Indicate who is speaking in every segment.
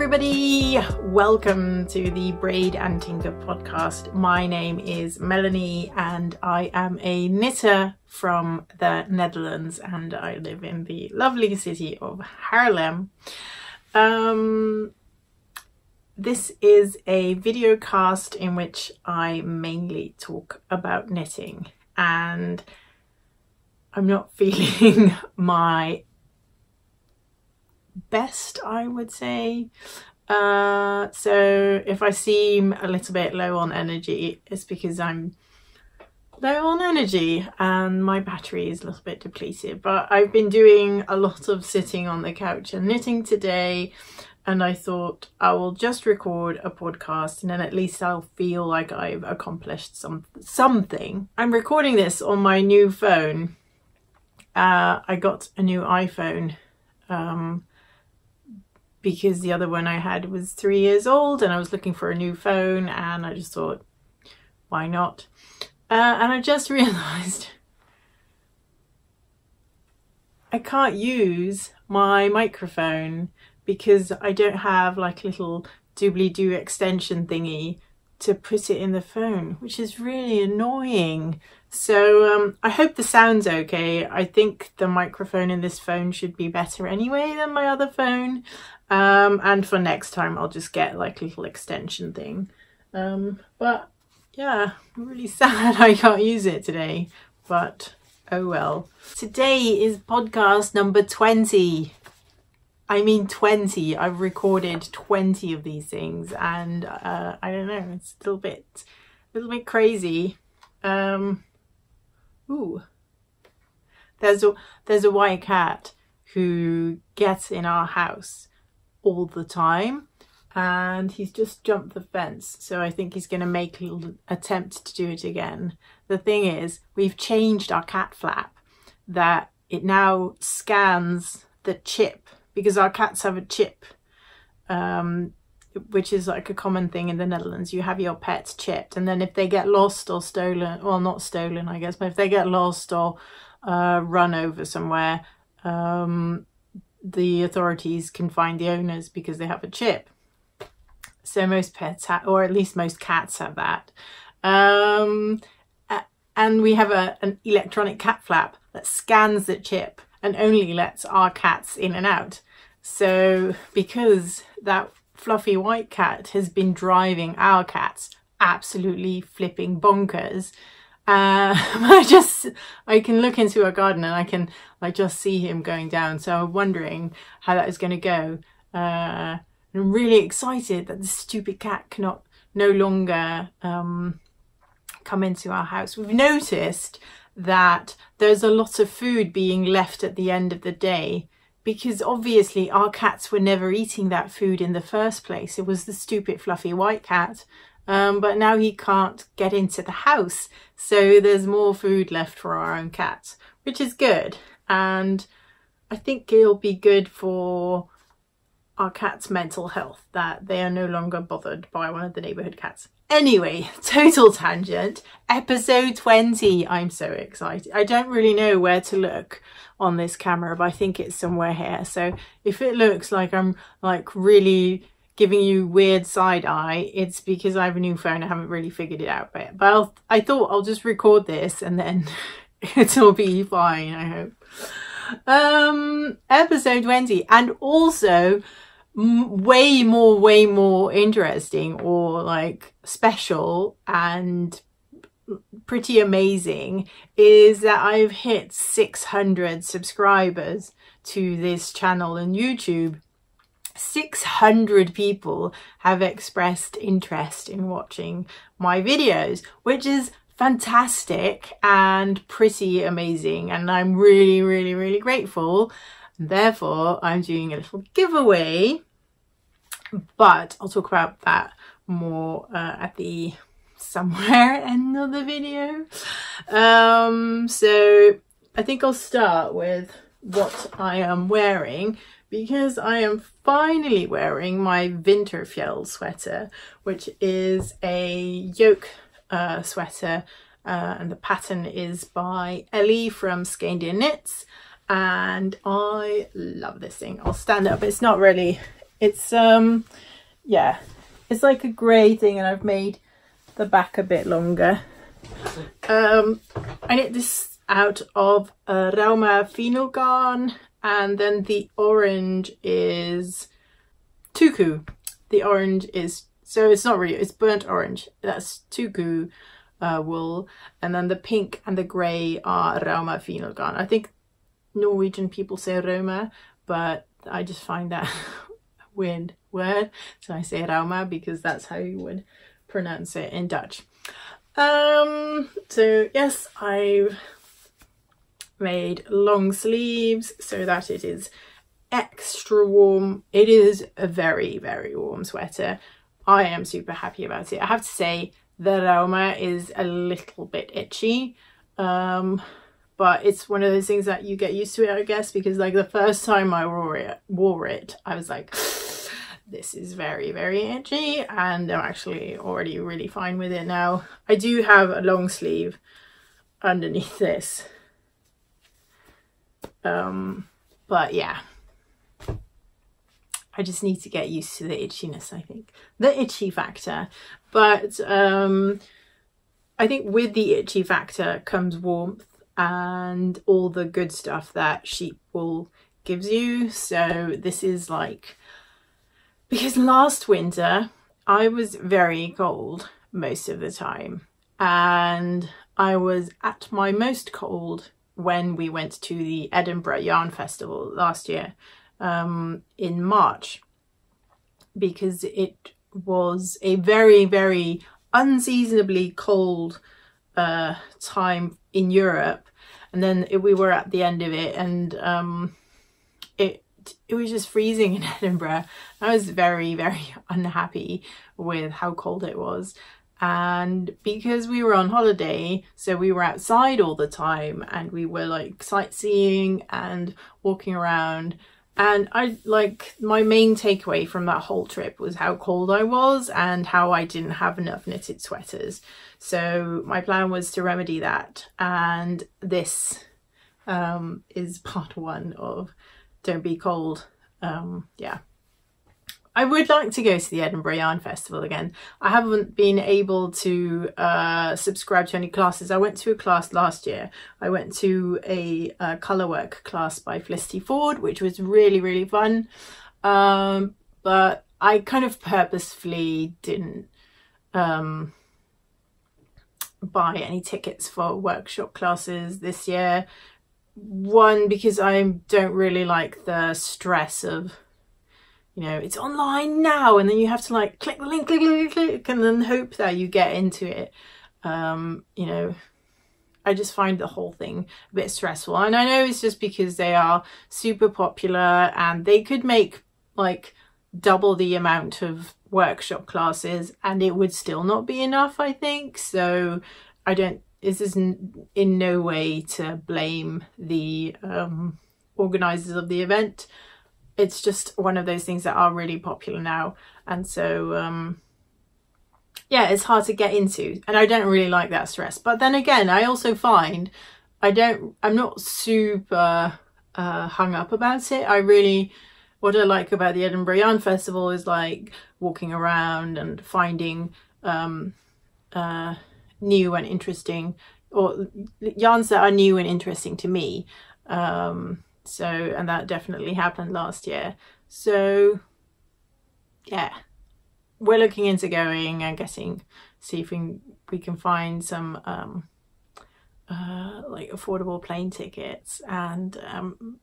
Speaker 1: everybody, welcome to the Braid and Tinker podcast. My name is Melanie and I am a knitter from the Netherlands and I live in the lovely city of Haarlem. This is a video cast in which I mainly talk about knitting, and I'm not feeling my best, I would say. So if I seem a little bit low on energy, it's because I'm low on energy and my battery is a little bit depleted. But I've been doing a lot of sitting on the couch and knitting today, and I thought I will just record a podcast and then at least I'll feel like I've accomplished something. I'm recording this on my new phone. I got a new iPhone because the other one I had was 3 years old and I was looking for a new phone, and I just thought, why not? And I just realised I can't use my microphone because I don't have like a little doobly-doo extension thingy to put it in the phone, which is really annoying. So I hope the sound's okay. I think the microphone in this phone should be better anyway than my other phone. And for next time I'll just get like a little extension thing. But yeah, I'm really sad I can't use it today, but oh well. Today is podcast number 20. I mean 20. I've recorded 20 of these things, and I don't know, it's a little bit crazy. Ooh, there's a white cat who gets in our house all the time, and he's just jumped the fence, so I think he's going to make a little attempt to do it again. The thing is, we've changed our cat flap that it now scans the chip, because our cats have a chip, which is like a common thing in the Netherlands. You have your pets chipped, and then if they get lost or stolen, well, not stolen I guess, but if they get lost or run over somewhere, the authorities can find the owners because they have a chip. So most pets have, or at least most cats have that. And we have an electronic cat flap that scans the chip and only lets our cats in and out. So because that fluffy white cat has been driving our cats absolutely flipping bonkers, I can look into our garden and I can like just see him going down. So I'm wondering how that is going to go. I'm really excited that this stupid cat cannot no longer come into our house. We've noticed that there's a lot of food being left at the end of the day, because obviously our cats were never eating that food in the first place. It was the stupid fluffy white cat. But now he can't get into the house, so there's more food left for our own cats, which is good. And I think it'll be good for our cats' mental health that they are no longer bothered by one of the neighbourhood cats. Anyway, total tangent, episode 20. I'm so excited. I don't really know where to look on this camera, but I think it's somewhere here. So if it looks like I'm like really giving you weird side eye, it's because I have a new phone. I haven't really figured it out yet, but I thought I'll just record this and then it'll be fine, I hope. Episode 20, and also way more interesting, or like special and pretty amazing, is that I've hit 600 subscribers to this channel on YouTube. 600 people have expressed interest in watching my videos, which is fantastic and pretty amazing, and I'm really grateful. Therefore I'm doing a little giveaway, but I'll talk about that more at the somewhere end of the video. So I think I'll start with what I am wearing, because I am finally wearing my Winterfjell sweater, which is a yoke sweater, and the pattern is by Ellie from Skandia Knits, and I love this thing. I'll stand up. It's not really It's yeah, it's like a grey thing, and I've made the back a bit longer. I knit this out of Rauma Fino yarn, and then the orange is Tuku. The orange is, so it's not really, it's burnt orange. That's Tuku wool, and then the pink and the grey are Rauma Fino yarn. I think Norwegian people say Rauma, but I just find that a weird word, so I say Rauma because that's how you would pronounce it in Dutch. So yes, I've made long sleeves so that it is extra warm. It is a very, very warm sweater. I am super happy about it. I have to say the Rauma is a little bit itchy, but it's one of those things that you get used to it, I guess, because like the first time I wore it, I was like, this is very, very itchy, and I'm actually already really fine with it now. I do have a long sleeve underneath this, but yeah, I just need to get used to the itchiness, I think, the itchy factor. But I think with the itchy factor comes warmth and all the good stuff that sheep wool gives you. So this is like, because last winter I was very cold most of the time, and I was at my most cold when we went to the Edinburgh Yarn Festival last year in March, because it was a very, very unseasonably cold time in Europe, and then we were at the end of it, and it was just freezing in Edinburgh. I was very, very unhappy with how cold it was. And because we were on holiday, so we were outside all the time, and we were like sightseeing and walking around. And I like, my main takeaway from that whole trip was how cold I was and how I didn't have enough knitted sweaters. So my plan was to remedy that. And this is part one of Don't Be Cold. Yeah, I would like to go to the Edinburgh Yarn Festival again. I haven't been able to subscribe to any classes. I went to a class last year. I went to a colourwork class by Felicity Ford, which was really, really fun. But I kind of purposefully didn't buy any tickets for workshop classes this year. One, because I don't really like the stress of, you know, it's online now, and then you have to like click the link, click, and then hope that you get into it. You know, I just find the whole thing a bit stressful. And I know it's just because they are super popular, and they could make like double the amount of workshop classes and it would still not be enough, I think. So I don't, this is in no way to blame the organisers of the event. It's just one of those things that are really popular now, and so yeah, it's hard to get into, and I don't really like that stress. But then again, I also find I'm not super hung up about it. What I like about the Edinburgh Yarn Festival is like walking around and finding new and interesting, or yarns that are new and interesting to me. So, and that definitely happened last year. So yeah, we're looking into going and see if we can find some like affordable plane tickets, and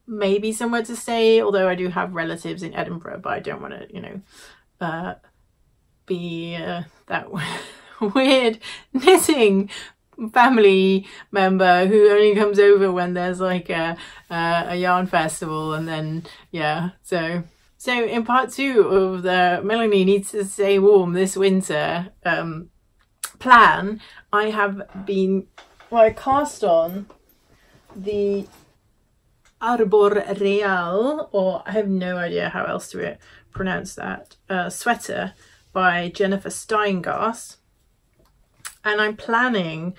Speaker 1: maybe somewhere to stay, although I do have relatives in Edinburgh, but I don't want to, you know, be that weird knitting family member who only comes over when there's like a yarn festival. And then yeah, so in part 2 of the Melanie Needs to Stay Warm This Winter plan, I have been, well, I cast on the Arbor Real, or I have no idea how else to pronounce that, sweater by Jennifer Steingass. And I'm planning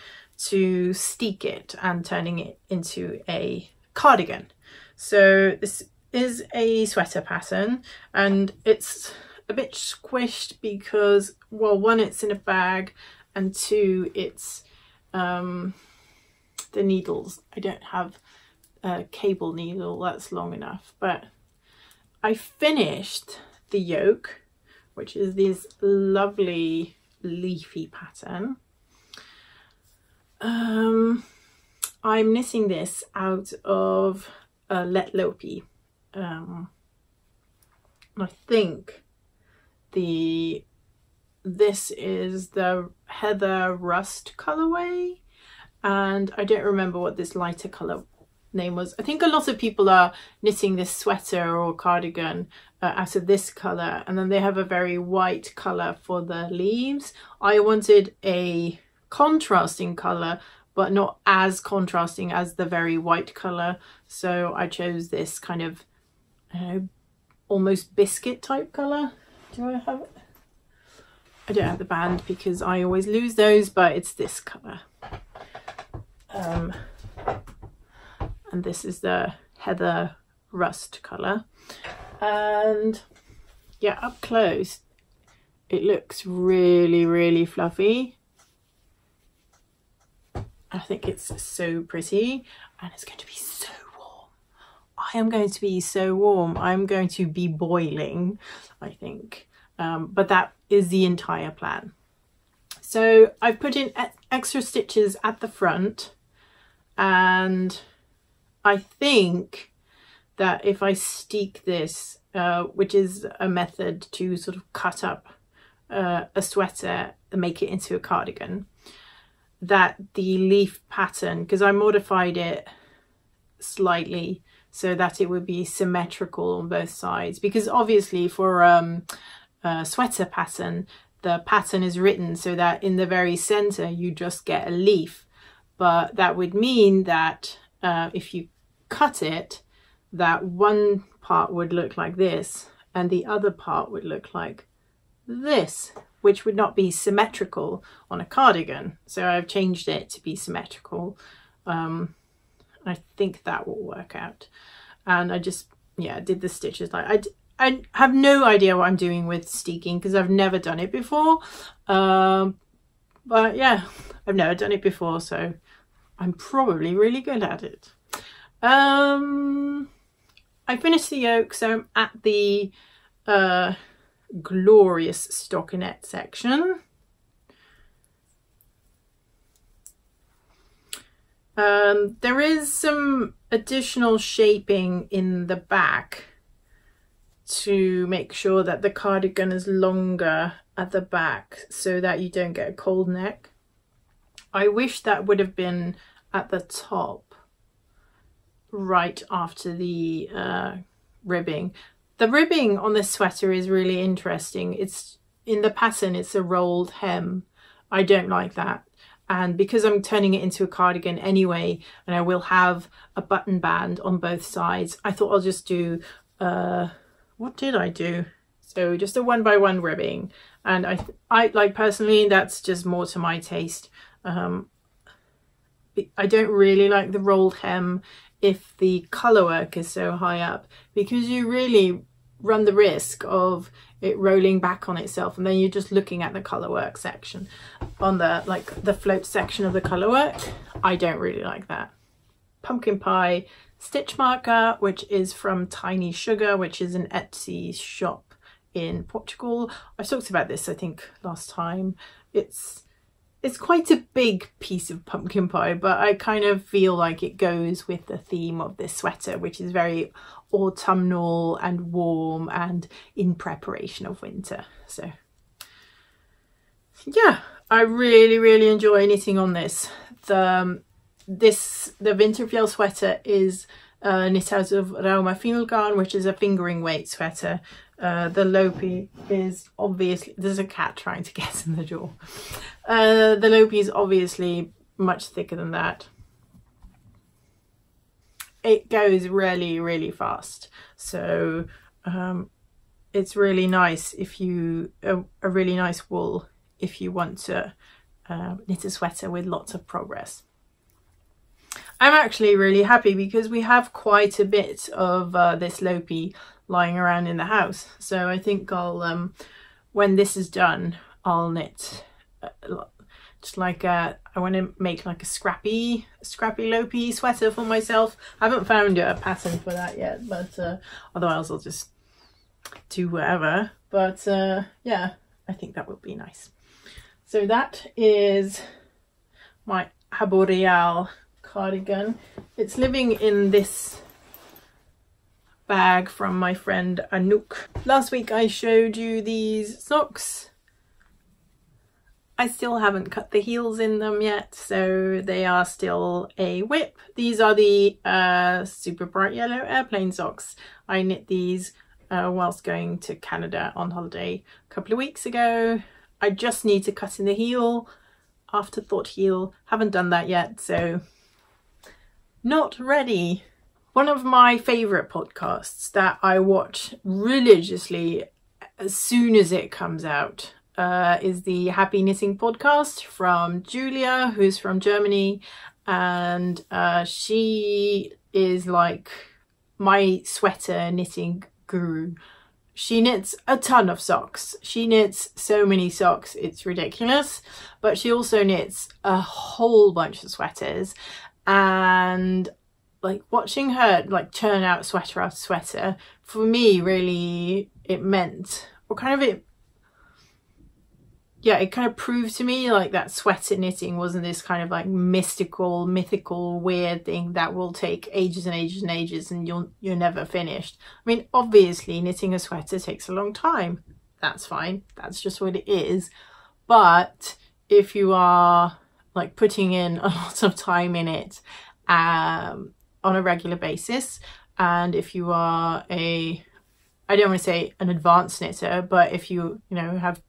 Speaker 1: to steek it and turning it into a cardigan. So this is a sweater pattern, and it's a bit squished because, well, one, it's in a bag, and two, it's the needles. I don't have a cable needle that's long enough, but I finished the yoke, which is this lovely leafy pattern. I'm knitting this out of Let Lopi. I think this is the Heather Rust colorway, and I don't remember what this lighter color name was. I think a lot of people are knitting this sweater or cardigan out of this color, and then they have a very white color for the leaves. I wanted a contrasting color, but not as contrasting as the very white color, so I chose this kind of almost biscuit type color. Do I have it? I don't have the band because I always lose those, but it's this color. And this is the Heather Rust color. And yeah, up close it looks really, really fluffy. I think it's so pretty, and it's going to be so warm. I am going to be so warm. I'm going to be boiling, I think. But that is the entire plan. So I've put in extra stitches at the front, and I think that if I steek this, which is a method to sort of cut up a sweater and make it into a cardigan, that the leaf pattern, because I modified it slightly so that it would be symmetrical on both sides, because obviously for a sweater pattern, the pattern is written so that in the very center you just get a leaf, but that would mean that if you cut it, that one part would look like this and the other part would look like this, which would not be symmetrical on a cardigan. So I've changed it to be symmetrical. I think that will work out. And I just, yeah, did the stitches like I have no idea what I'm doing with steeking because I've never done it before. But yeah, I've never done it before, so I'm probably really good at it. I finished the yoke, so I'm at the glorious stockinette section. There is some additional shaping in the back to make sure that the cardigan is longer at the back so that you don't get a cold neck. I wish that would have been at the top right after the ribbing. The ribbing on this sweater is really interesting. It's in the pattern, it's a rolled hem. I don't like that. And because I'm turning it into a cardigan anyway, and I will have a button band on both sides, I thought I'll just do, what did I do? So just a 1x1 ribbing. And I like, personally, that's just more to my taste. I don't really like the rolled hem if the colour work is so high up, because you really run the risk of it rolling back on itself, and then you're just looking at the colour work section on the the float section of the colour work. I don't really like that. Pumpkin pie stitch marker, which is from Tiny Sugar, which is an Etsy shop in Portugal. I've talked about this, I think, last time. It's quite a big piece of pumpkin pie, but I kind of feel like it goes with the theme of this sweater, which is very autumnal and warm and in preparation of winter. So yeah, I really enjoy knitting on this. The Winterfjell sweater is knit out of Rauma Finalgarn, which is a fingering weight sweater. The Lopi is obviously, there's a cat trying to get in the door. The Lopi is obviously much thicker than that. It goes really fast, so it's really nice if you a really nice wool if you want to knit a sweater with lots of progress. I'm actually really happy because we have quite a bit of this Lopi lying around in the house. So I think I'll, when this is done, I'll knit just like I want to make like a scrappy Lopi sweater for myself. I haven't found a pattern for that yet, but otherwise I'll just do whatever. But yeah, I think that would be nice. So that is my Arboreal cardigan. It's living in this bag from my friend Anouk. Last week I showed you these socks. I still haven't cut the heels in them yet, so they are still a whip. These are the super bright yellow airplane socks. I knit these whilst going to Canada on holiday a couple of weeks ago. I just need to cut in the heel, afterthought heel. Haven't done that yet, so not ready. One of my favourite podcasts that I watch religiously as soon as it comes out is the Happy Knitting podcast from Julia, who's from Germany, and she is like my sweater knitting guru. She knits a ton of socks. She knits so many socks, it's ridiculous, but she also knits a whole bunch of sweaters. And like watching her like churn out sweater after sweater, for me really it meant, or kind of it kind of proved to me like that sweater knitting wasn't this kind of like mystical, mythical, weird thing that will take ages and ages and ages and you're never finished. I mean, obviously knitting a sweater takes a long time. That's fine. That's just what it is. But if you are like putting in a lot of time in it on a regular basis, and if you are I don't want to say an advanced knitter, but if you have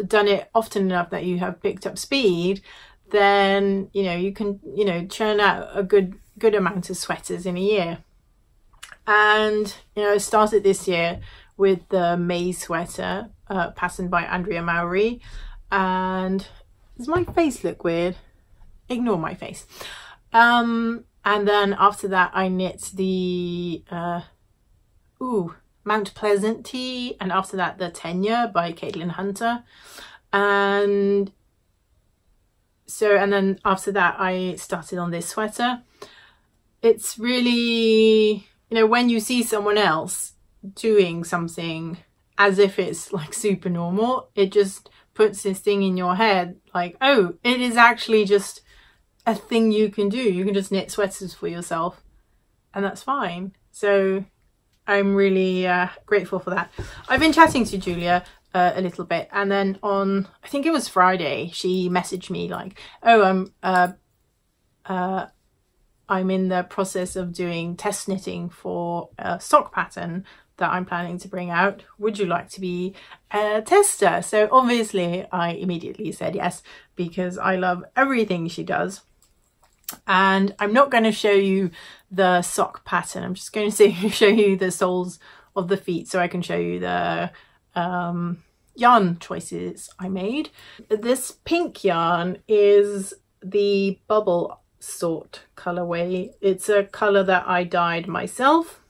Speaker 1: done it often enough that you have picked up speed, then you can churn out a good amount of sweaters in a year. And I started this year with the May sweater patterned by Andrea Mowry. And does my face look weird? Ignore my face. And then after that I knit the Mount Pleasant Tea, and after that the Tenure by Caitlin Hunter. And then after that I started on this sweater. It's really, when you see someone else doing something as if it's like super normal, it just puts this thing in your head like, oh, it is actually just a thing you can do. You can just knit sweaters for yourself and that's fine. So I'm really grateful for that. I've been chatting to Julia a little bit, and then on, I think it was Friday, she messaged me like, oh, I'm in the process of doing test knitting for a sock pattern that I'm planning to bring out. Would you like to be a tester? So obviously I immediately said yes, because I love everything she does. And I'm not going to show you the sock pattern. I'm just going to show you the soles of the feet so I can show you the yarn choices I made. This pink yarn is the bubble sort colorway. It's a color that I dyed myself.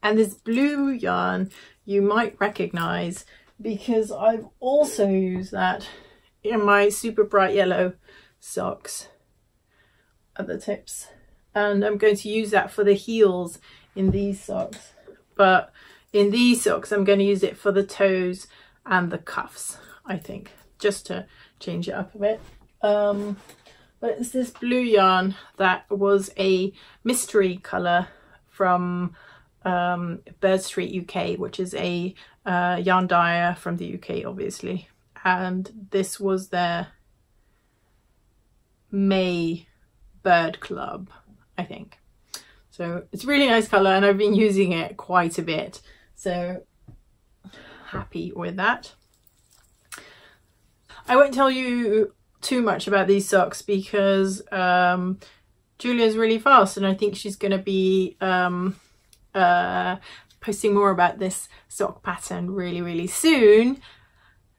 Speaker 1: And this blue yarn you might recognize because I've also used that in my super bright yellow socks at the tips, and I'm going to use that for the heels in these socks, but in these socks I'm going to use it for the toes and the cuffs, I think, just to change it up a bit. But it's this blue yarn that was a mystery color from Bird Street UK, which is a yarn dyer from the UK obviously, and this was their May Bird Club, I think. So it's a really nice colour and I've been using it quite a bit, so happy with that. I won't tell you too much about these socks because Julia's really fast and I think she's going to be posting more about this sock pattern really soon,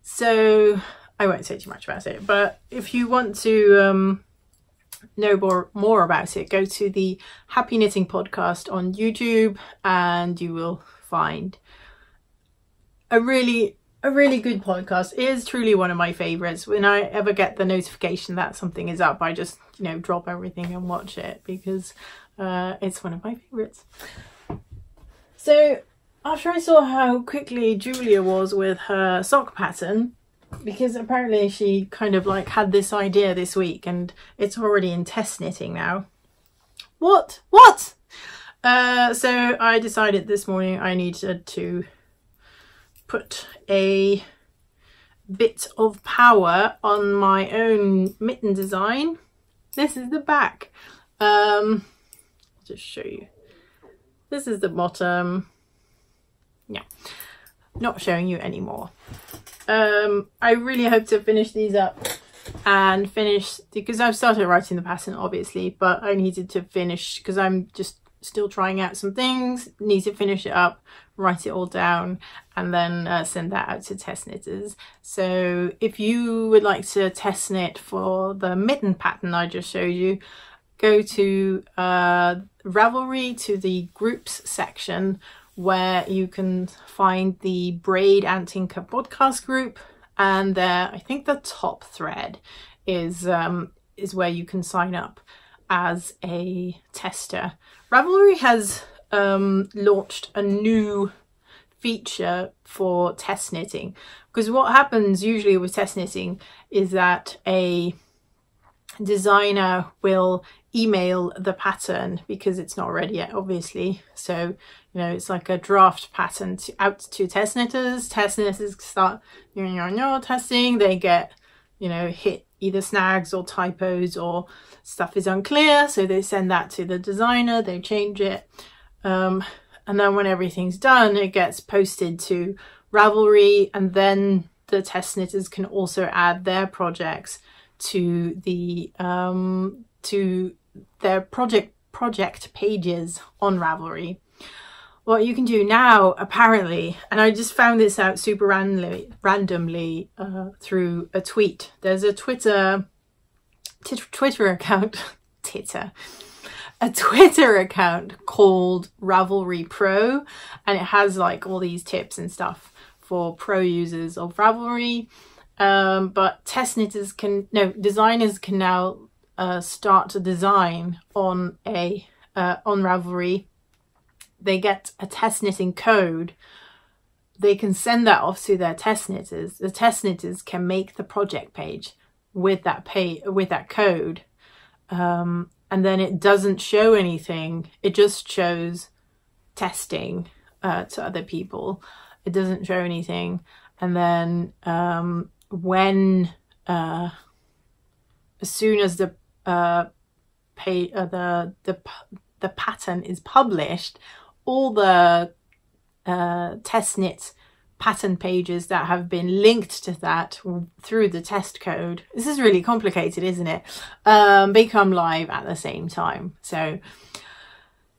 Speaker 1: so I won't say too much about it. But if you want to know more about it, go to the Happy Knitting Podcast on YouTube and you will find a really good podcast. It is truly one of my favorites. When I ever get the notification that something is up, I just, you know, drop everything and watch it because it's one of my favorites. So after I saw how quickly Julia was with her sock pattern, because apparently she kind of like had this idea this week and it's already in test knitting now. What? So I decided this morning I needed to put a bit of power on my own mitten design. This is the back. I'll just show you. This is the bottom. Yeah, not showing you anymore. I really hope to finish these up and finish, because I've started writing the pattern obviously, but I needed to finish because I'm just still trying out some things, need to finish it up, write it all down, and then send that out to test knitters. So if you would like to test knit for the mitten pattern I just showed you, go to Ravelry, to the groups section, where you can find the Braid and Tinker podcast group, and there I think the top thread is where you can sign up as a tester. Ravelry has launched a new feature for test knitting, because what happens usually with test knitting is that a designer will email the pattern because it's not ready yet, obviously. So, you know, it's like a draft pattern out to test knitters. Test knitters start testing. They get, you know, hit either snags or typos or stuff is unclear. So they send that to the designer, they change it. And then when everything's done, it gets posted to Ravelry, and then the test knitters can also add their projects to the to their project pages on Ravelry. What you can do now, apparently, and I just found this out super randomly through a tweet. There's a Twitter account, a Twitter account called Ravelry Pro, and it has like all these tips and stuff for pro users of Ravelry. But test knitters designers can now start to design on Ravelry. They get a test knitting code. They can send that off to their test knitters. The test knitters can make the project page with that code, and then it doesn't show anything. It just shows testing to other people. It doesn't show anything, and then when as soon as the pattern is published, all the test knit pattern pages that have been linked to that through the test code, this is really complicated, isn't it, become live at the same time. So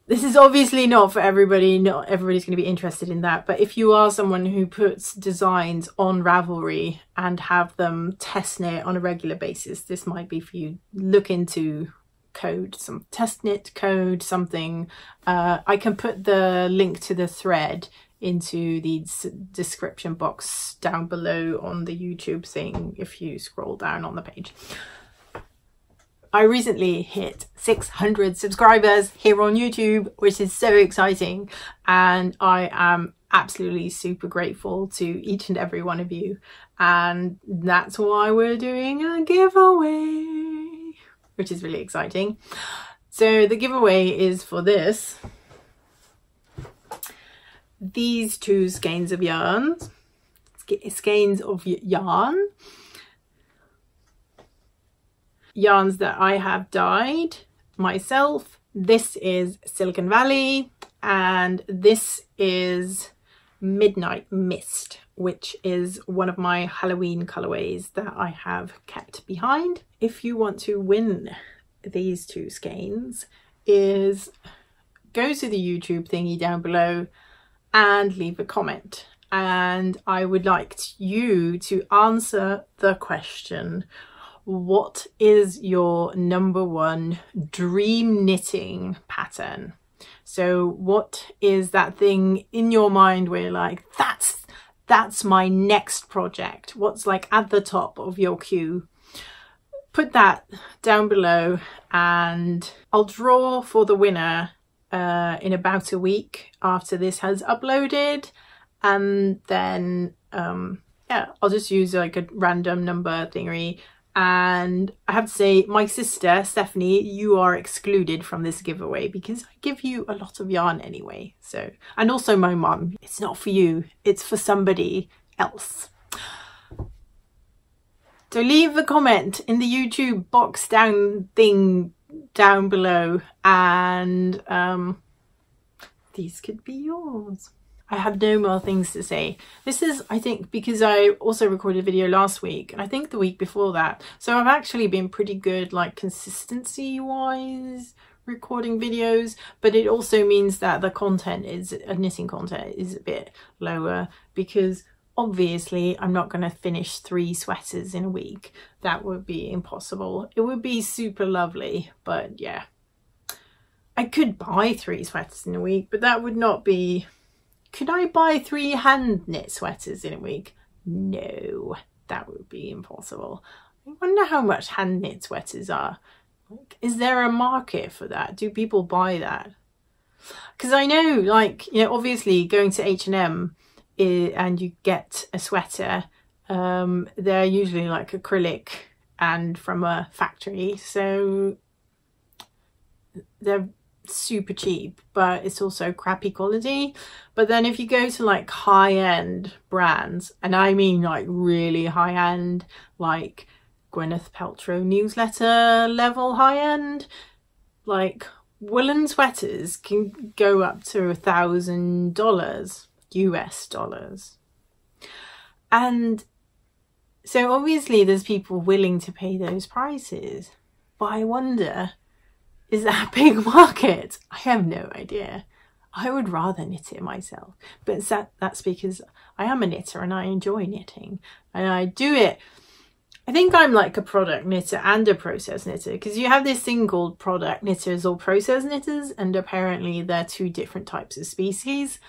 Speaker 1: this is obviously not for everybody, not everybody's going to be interested in that, but if you are someone who puts designs on Ravelry and have them test knit on a regular basis, this might be for you. Look into code, some test knit code, something. I can put the link to the thread into the description box down below on the YouTube thing if you scroll down on the page. I recently hit 600 subscribers here on YouTube, which is so exciting, and I am absolutely super grateful to each and every one of you, and that's why we're doing a giveaway, which is really exciting. So the giveaway is for these two skeins of yarn, yarns that I have dyed myself. This is Silicon Valley, and this is Midnight Mist, which is one of my Halloween colorways that I have kept behind. If you want to win these two skeins, go to the YouTube thingy down below and leave a comment, and I would like you to answer the question, what is your #1 dream knitting pattern? So what is that thing in your mind where you're like, that's my next project? What's like at the top of your queue? Put that down below, and I'll draw for the winner in about a week after this has uploaded, and then yeah, I'll just use like a random number thingy. And I have to say, my sister Stephanie, you are excluded from this giveaway because I give you a lot of yarn anyway. So, and also my mum, it's not for you, it's for somebody else. So leave a comment in the YouTube box down below, and these could be yours. I have no more things to say. This is, I think, because I also recorded a video last week, and I think the week before that. So I've actually been pretty good, like consistency wise, recording videos, but it also means that the content is, knitting content is a bit lower, because obviously I'm not going to finish 3 sweaters in a week. That would be impossible. It would be super lovely, but yeah. I could buy 3 sweaters in a week, but that would not be... Could I buy 3 hand knit sweaters in a week? No, that would be impossible. I wonder how much hand knit sweaters are. Is there a market for that? Do people buy that? Because I know, like, you know, obviously going to H&M and you get a sweater, they're usually like acrylic and from a factory, so they're super cheap, but it's also crappy quality. But then if you go to like high-end brands, and I mean like really high-end, like Gwyneth Paltrow newsletter level high-end, like woolen sweaters can go up to $1,000 US dollars. And so obviously there's people willing to pay those prices, but I wonder, is that a big market? I have no idea. I would rather knit it myself, but that's because I am a knitter and I enjoy knitting, and I do it. I think I'm like a product knitter and a process knitter, because you have this thing called product knitters or process knitters, and apparently they're 2 different types of species,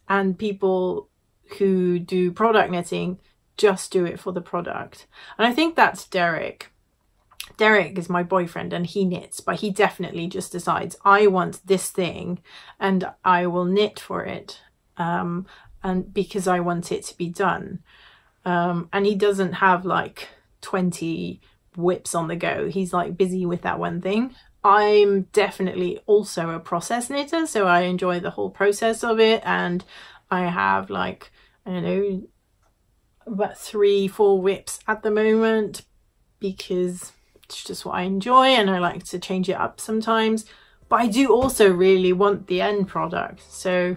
Speaker 1: and people who do product knitting just do it for the product. And I think that's Derek. Derek is my boyfriend and he knits, but he definitely just decides, I want this thing and I will knit for it, and because I want it to be done. And he doesn't have like 20 whips on the go. He's like busy with that one thing. I'm definitely also a process knitter, so I enjoy the whole process of it, and I have like, I don't know, about 3-4 whips at the moment, because it's just what I enjoy and I like to change it up sometimes. But I do also really want the end product, so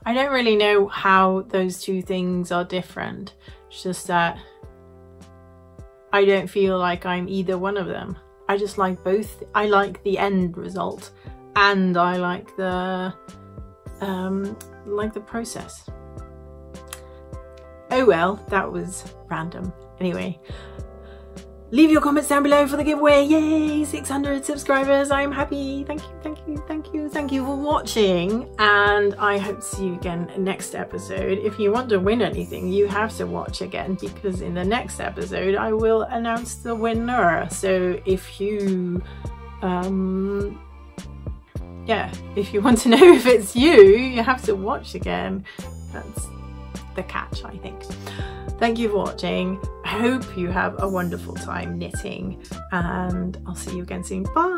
Speaker 1: I don't really know how those 2 things are different. It's just that I don't feel like I'm either one of them. I just like both. I like the end result and I like the process. Oh well, that was random. Anyway, leave your comments down below for the giveaway. Yay, 600 subscribers. I'm happy. Thank you, thank you, thank you, thank you for watching, and I hope to see you again next episode. If you want to win anything, you have to watch again, because in the next episode I will announce the winner. So if you yeah, if you want to know if it's you, you have to watch again. That's the catch, I think. Thank you for watching. I hope you have a wonderful time knitting, and I'll see you again soon. Bye!